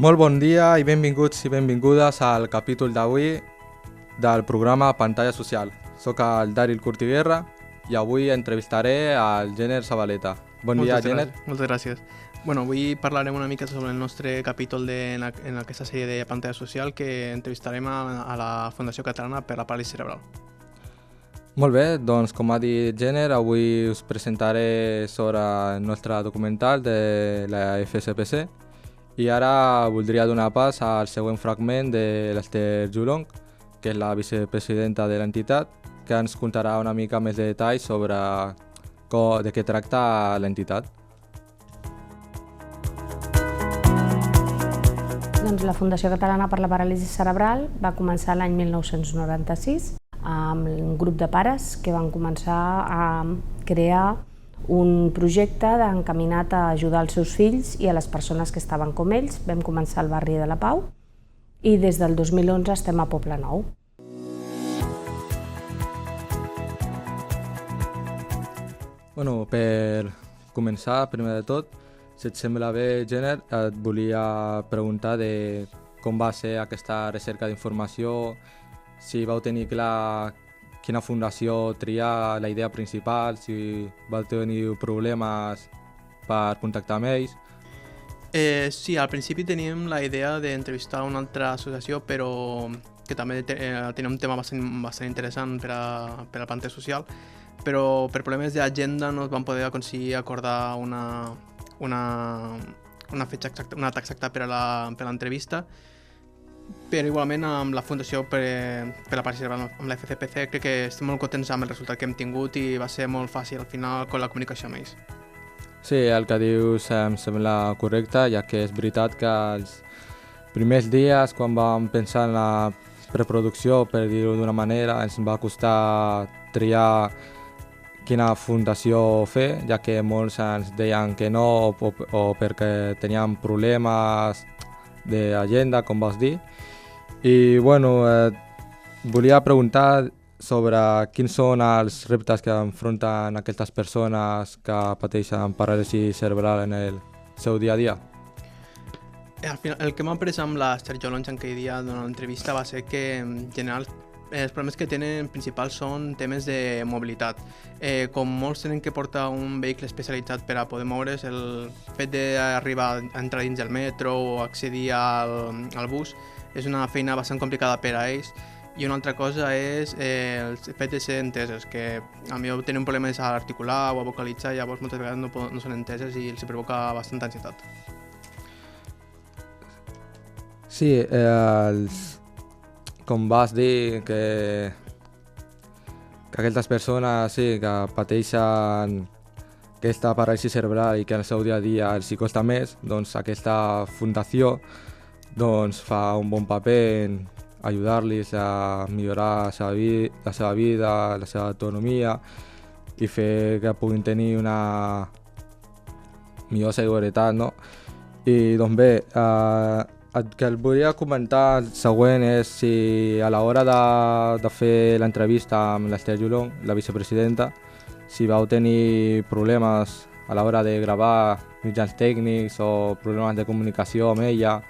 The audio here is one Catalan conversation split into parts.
Molt bon dia i benvinguts i benvingudes al capítol d'avui del programa Pantalla Social. Soc el Daryl Curtiguerra i avui entrevistaré al Jenner Zabaleta. Bon dia, Jenner. Moltes gràcies. Bueno, avui parlarem una mica sobre el nostre capítol en aquesta sèrie de Pantalla Social que entrevistarem a la Fundació Catalana per la Paràlisi Cerebral. Molt bé, doncs com ha dit Jenner, avui us presentaré sobre el nostre documental de la FSPC i ara voldria donar pas al següent fragment de l'Ester Julong, que és la vicepresidenta de l'entitat, que ens contarà una mica més de detalls sobre de què tracta l'entitat. Doncs la Fundació Catalana per la Paràlisi Cerebral va començar l'any 1996 amb un grup de pares que van començar a crear un projecte encaminat a ajudar els seus fills i a les persones que estaven com ells. Vam començar al barri de la Pau i des del 2011 estem a Poblenou. Bueno, per començar, primer de tot, si et sembla bé, Jenner, et volia preguntar de com va ser aquesta recerca d'informació, si vau tenir clar quina fundació triar, la idea principal, si vau tenir problemes per contactar amb ells. Sí, al principi teníem la idea d'entrevistar una altra associació, però que també tenia un tema bastant interessant per a Pantalla Social, però per problemes d'agenda no es van poder aconseguir acordar una fetge exacta, una data exacta per a l'entrevista. Però igualment amb la Fundació per la Paràlisi Cerebral, amb la FCPC, crec que estem molt contents amb el resultat que hem tingut i va ser molt fàcil al final con la comunicació amb ells. Sí, el que dius em sembla correcte, ja que és veritat que els primers dies, quan vam pensar en la preproducció, per dir-ho d'una manera, ens va costar triar quina fundació fer, ja que molts ens deien que no o perquè tenien problemes d'agenda, com vas dir. I bueno, volia preguntar sobre quins són els reptes que enfronten aquestes persones que pateixen paràlisi cerebral en el seu dia a dia. Al final, el que m'ha après amb l'Ester Julong en aquell dia durant l'entrevista va ser que en general els problemes que tenen principals són temes de mobilitat. Com molts tenen que portar un vehicle especialitzat per a poder moure's, el fet d'arribar a entrar dins del metro o accedir al bus és una feina bastant complicada per a ells. I una altra cosa és el fet de ser enteses, que a mi tenen problemes a articular o a vocalitzar, llavors moltes vegades no són enteses i els provoca bastanta ansietat. Sí, com vas dir, que aquestes persones sí, que pateixen aquesta paràlisi cerebral i que en el seu dia a dia els hi costa més, doncs aquesta fundació fa un bon paper en ajudar-los a millorar la seva vida, la seva autonomia i fer que puguin tenir una millor seguretat, no? I doncs bé, el que el volia comentar el següent és si a l'hora de fer l'entrevista amb l'Ester Julong, la vicepresidenta, si vau tenir problemes a l'hora de gravar mitjans tècnics o problemes de comunicació amb ella.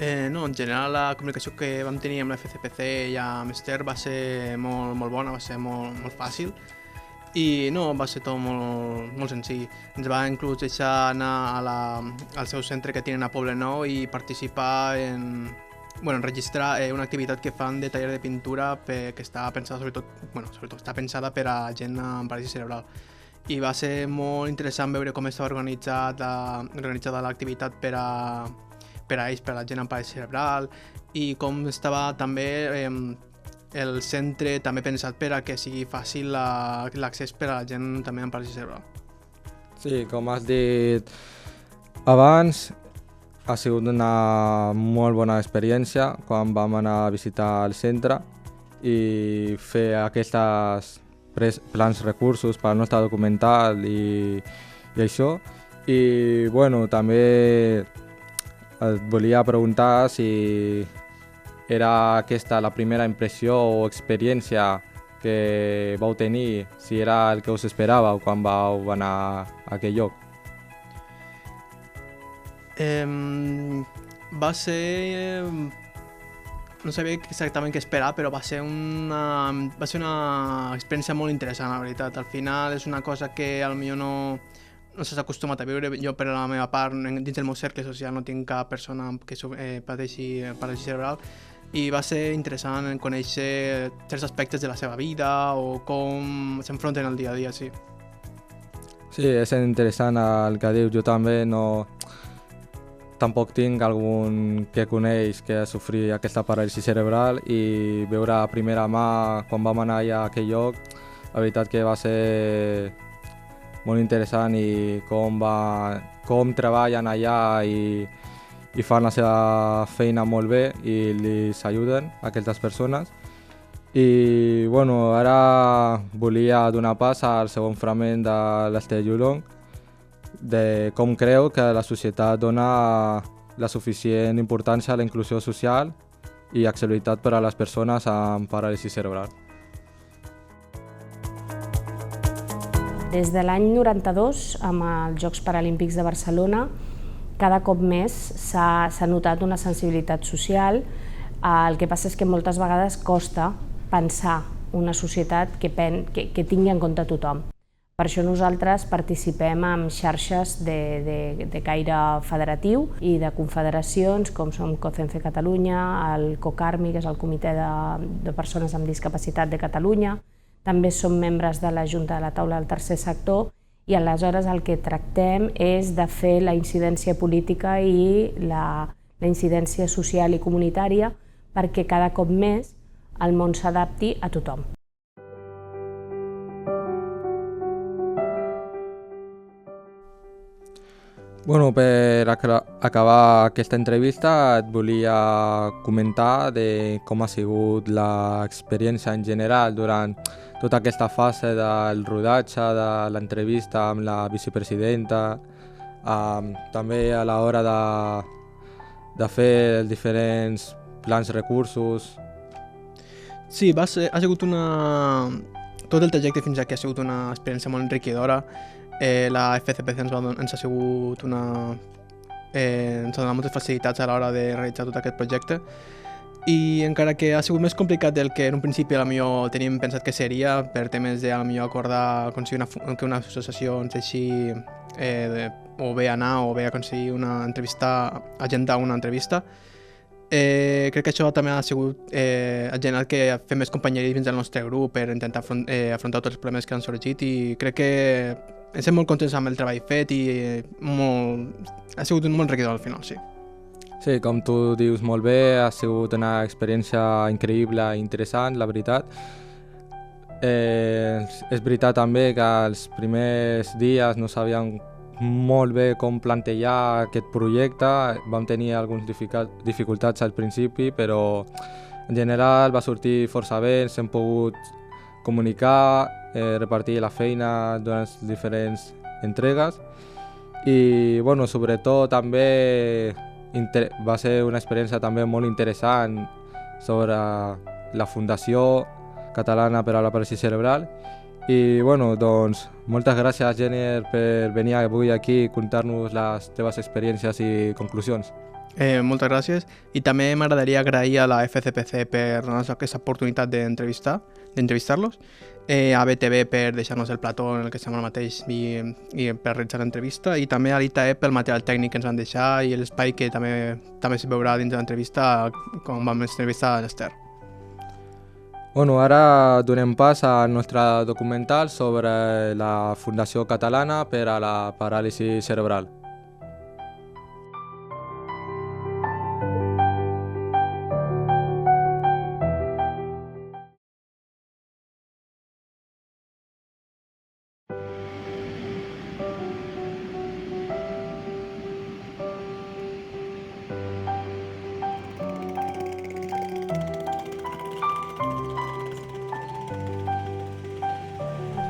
No, en general la comunicació que vam tenir amb la FCPC i amb Ester va ser molt bona, va ser molt fàcil i no, va ser tot molt senzill. Ens va inclús deixar anar al seu centre que tenen a Poblenou i participar enregistrar una activitat que fan de taller de pintura que està pensada sobretot està pensada per a gent amb paràlisi cerebral. I va ser molt interessant veure com estava organitzada l'activitat per a ells, per a la gent amb paràlisi cerebral, i com estava també el centre també pensat per a que sigui fàcil l'accés per a la gent també amb paràlisi cerebral. Sí, com has dit abans, ha sigut una molt bona experiència quan vam anar a visitar el centre i fer aquests plans recursos per al nostre documental i això. I bueno, també et volia preguntar si era aquesta la primera impressió o experiència que vau tenir, si era el que us esperàveu quan vau anar a aquell lloc. Va ser... no sabia exactament què esperar, però va ser una experiència molt interessant, la veritat. Al final és una cosa que potser no s'ha acostumat a viure. Jo, per la meva part, dins del meu cercle social no tinc cap persona que pateixi paràlisi cerebral, i va ser interessant conèixer certs aspectes de la seva vida o com s'enfronten al dia a dia, sí. Sí, és interessant el que dius. Jo també tampoc tinc algun que coneix que ha sofrit aquesta paràlisi cerebral, i veure a primera mà quan vam anar allà a aquell lloc, la veritat que va ser molt interessant, i com treballen allà i fan la seva feina molt bé i els ajuden a aquestes persones. I bueno, ara volia donar pas al segon fragment de l'Esther Yulong, de com creu que la societat dona la suficient importància a la inclusió social i accessibilitat per a les persones amb paràlisi cerebral. Des de l'any 92, amb els Jocs Paralímpics de Barcelona, cada cop més s'ha notat una sensibilitat social. El que passa és que moltes vegades costa pensar una societat que tingui en compte tothom. Per això nosaltres participem en xarxes de caire federatiu i de confederacions com som COCENFE Catalunya, el COCARMI, que és el Comitè de Persones amb Discapacitat de Catalunya. També som membres de la Junta de la Taula del Tercer Sector, i aleshores el que tractem és de fer la incidència política i la incidència social i comunitària perquè cada cop més el món s'adapti a tothom. Bueno, per acabar aquesta entrevista et volia comentar de com ha sigut l'experiència en general durant tota aquesta fase del rodatge de l'entrevista amb la vicepresidenta, també a l'hora de fer els diferents plans recursos. Sí, ha sigut tot el trajecte fins aquí ha sigut una experiència molt enriquidora. La FCPC ens ha donat moltes facilitats a l'hora de realitzar tot aquest projecte, i encara que ha sigut més complicat del que en un principi potser teníem pensat que seria, per temes de acordar aconseguir que una associació ens deixi o bé anar o bé aconseguir agendar una entrevista, crec que això també ha sigut ha generat que fem més companyeria dins del nostre grup per intentar afrontar tots els problemes que han sorgit, i crec que estem molt contents amb el treball fet i ha sigut molt enriquidor al final, sí. Sí, com tu dius molt bé, ha sigut una experiència increïble i interessant, la veritat. És veritat també que els primers dies no sabíem molt bé com plantejar aquest projecte, vam tenir algunes dificultats al principi, però en general va sortir força bé, ens hem pogut comunicar, repartir la feina durant les diferents entregues, i bueno, sobretot també va ser una experiència també molt interessant sobre la Fundació Catalana per a la Paràlisi Cerebral. I bueno, doncs moltes gràcies, Jenner, per venir avui aquí i contar-nos les teves experiències i conclusions. Moltes gràcies, i també m'agradaria agrair a la FCPC per donar-nos aquesta oportunitat d'entrevistar-los, a BTV per deixar-nos el plató en el que estem ara mateix i per realitzar l'entrevista, i també a l'ITAE pel material tècnic que ens van deixar i l'espai que també s'hi veurà dins de l'entrevista com vam entrevistar a l'Esther. Bueno, ara donem pas al nostre documental sobre la Fundació Catalana per a la Paràlisi Cerebral.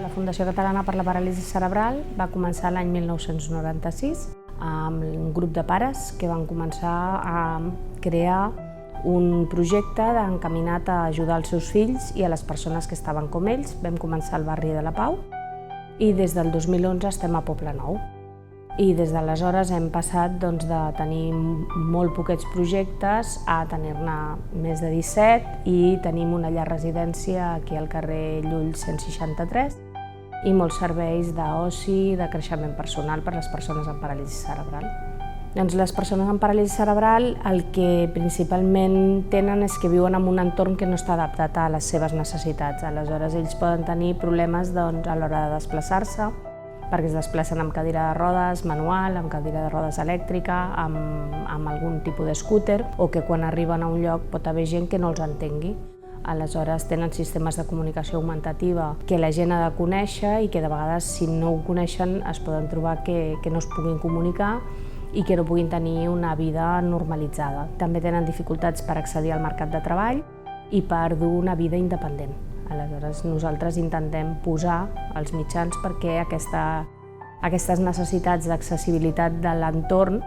La Fundació Catalana per la Paràlisi Cerebral va començar l'any 1996 amb un grup de pares que van començar a crear un projecte encaminat a ajudar els seus fills i a les persones que estaven com ells. Vam començar al barri de la Pau i des del 2011 estem a Poblenou. I des d'aleshores hem passat de tenir molt poquets projectes a tenir-ne més de 17 i tenim una llar residència aquí al carrer Llull 163 i molts serveis d'oci i de creixement personal per a les persones amb paràlisi cerebral. Doncs les persones amb paràlisi cerebral el que principalment tenen és que viuen en un entorn que no està adaptat a les seves necessitats. Aleshores ells poden tenir problemes a l'hora de desplaçar-se, perquè es desplacen amb cadira de rodes manual, amb cadira de rodes elèctrica, amb algun tipus d'escúter, o que quan arriben a un lloc pot haver gent que no els entengui. Aleshores tenen sistemes de comunicació augmentativa que la gent ha de conèixer i que de vegades si no ho coneixen es poden trobar que no es puguin comunicar i que no puguin tenir una vida normalitzada. També tenen dificultats per accedir al mercat de treball i per dur una vida independent. Aleshores, nosaltres intentem posar els mitjans perquè aquestes necessitats d'accessibilitat de l'entorn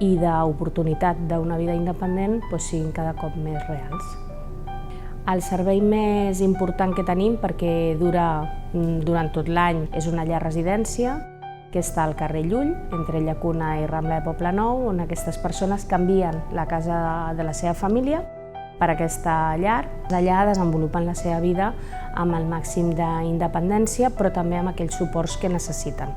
i d'oportunitat d'una vida independent siguin cada cop més reals. El servei més important que tenim, perquè dura durant tot l'any, és una llar residència que està al carrer Llull, entre Llacuna i Rambla de Poblenou, on aquestes persones canvien la casa de la seva família per aquesta llar. Allà desenvolupen la seva vida amb el màxim d'independència, però també amb aquells suports que necessiten.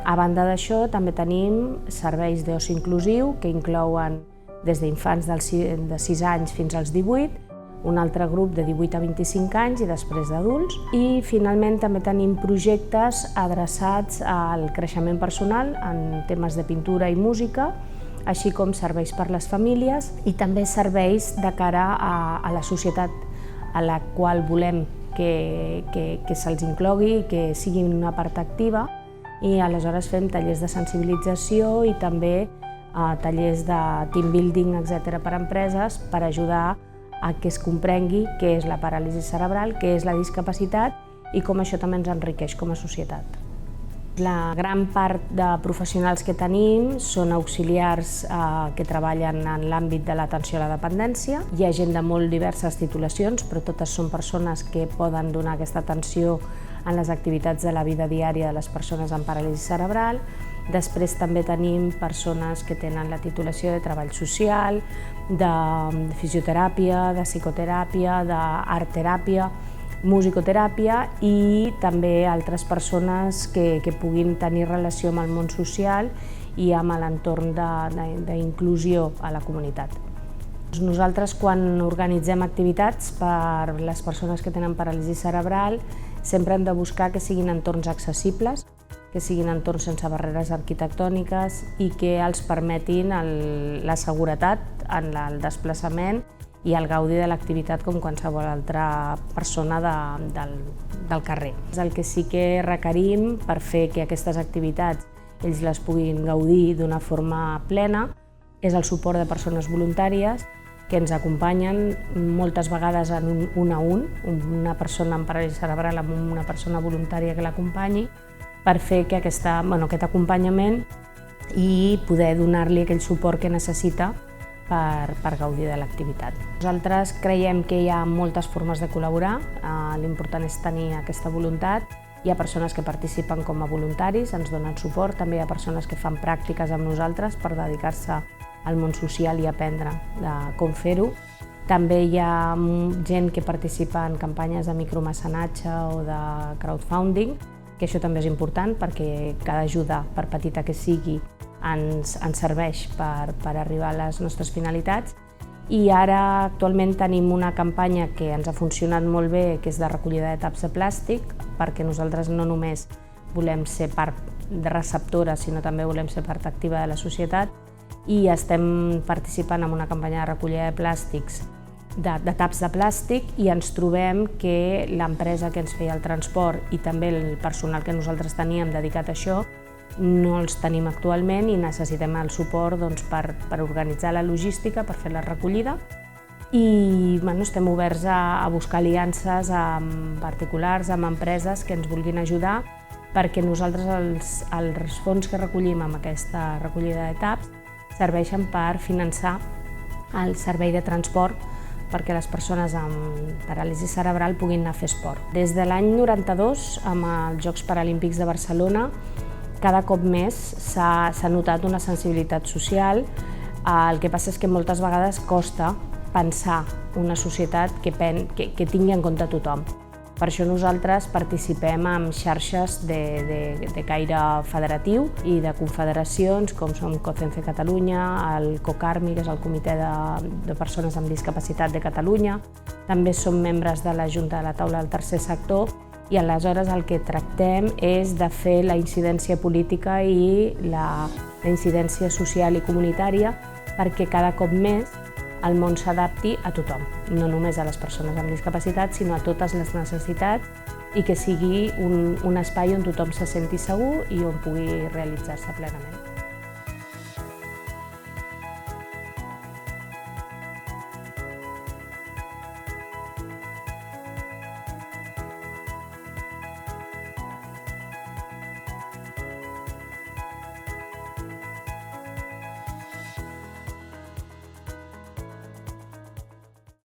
A banda d'això, també tenim serveis d'oci inclusiu que inclouen des d'infants de 6 anys fins als 18, un altre grup de 18 a 25 anys i després d'adults. I finalment també tenim projectes adreçats al creixement personal en temes de pintura i música, així com serveis per les famílies i també serveis de cara a la societat a la qual volem que se'ls inclogui, que siguin una part activa, i aleshores fem tallers de sensibilització i també tallers de team building, etc., per a empreses per ajudar a que es comprengui què és la paràlisi cerebral, què és la discapacitat i com això també ens enriqueix com a societat. La gran part de professionals que tenim són auxiliars que treballen en l'àmbit de l'atenció a la dependència. Hi ha gent de molt diverses titulacions, però totes són persones que poden donar aquesta atenció en les activitats de la vida diària de les persones amb paràlisi cerebral. Després també tenim persones que tenen la titulació de treball social, de fisioteràpia, de psicoteràpia, d'art teràpia, musicoteràpia i també altres persones que puguin tenir relació amb el món social i amb l'entorn d'inclusió a la comunitat. Nosaltres, quan organitzem activitats per les persones que tenen paràlisi cerebral, sempre hem de buscar que siguin entorns accessibles, que siguin entorns sense barreres arquitectòniques i que els permetin la seguretat en el desplaçament i el gaudi de l'activitat com qualsevol altra persona del carrer. El que sí que requerim per fer que aquestes activitats ells les puguin gaudir d'una forma plena és el suport de persones voluntàries que ens acompanyen moltes vegades en un a un, una persona amb paràlisi cerebral amb una persona voluntària que l'acompanyi, per fer que aquest acompanyament i poder donar-li aquell suport que necessita per gaudir de l'activitat. Nosaltres creiem que hi ha moltes formes de col·laborar, l'important és tenir aquesta voluntat. Hi ha persones que participen com a voluntaris, ens donen suport, també hi ha persones que fan pràctiques amb nosaltres per dedicar-se al món social i aprendre com fer-ho. També hi ha gent que participa en campanyes de micromecenatge o de crowdfunding, que això també és important perquè cada ajuda, per petita que sigui, ens serveix per arribar a les nostres finalitats. I ara actualment tenim una campanya que ens ha funcionat molt bé, que és de recollida de taps de plàstic, perquè nosaltres no només volem ser part receptora, sinó també volem ser part activa de la societat, i estem participant en una campanya de recollida de plàstics, de taps de plàstic, i ens trobem que l'empresa que ens feia el transport i també el personal que nosaltres teníem dedicat a això no els tenim actualment i necessitem el suport per organitzar la logística, per fer la recollida. I estem oberts a buscar aliances amb particulars, amb empreses que ens vulguin ajudar, perquè nosaltres els fons que recollim amb aquesta recollida de taps serveixen per finançar el servei de transport perquè les persones amb paràlisi cerebral puguin anar a fer esport. Des de l'any 92, amb els Jocs Paralímpics de Barcelona, cada cop més s'ha notat una sensibilitat social. El que passa és que moltes vegades costa pensar una societat que tingui en compte tothom. Per això nosaltres participem en xarxes de caire federatiu i de confederacions com som COCENFE Catalunya, el COCARMI, que és el Comitè de Persones amb Discapacitat de Catalunya. També som membres de la Junta de la Taula del Tercer Sector i aleshores el que tractem és de fer la incidència política i la incidència social i comunitària perquè cada cop més el món s'adapti a tothom, no només a les persones amb discapacitat, sinó a totes les necessitats i que sigui un espai on tothom se senti segur i on pugui realitzar-se plenament.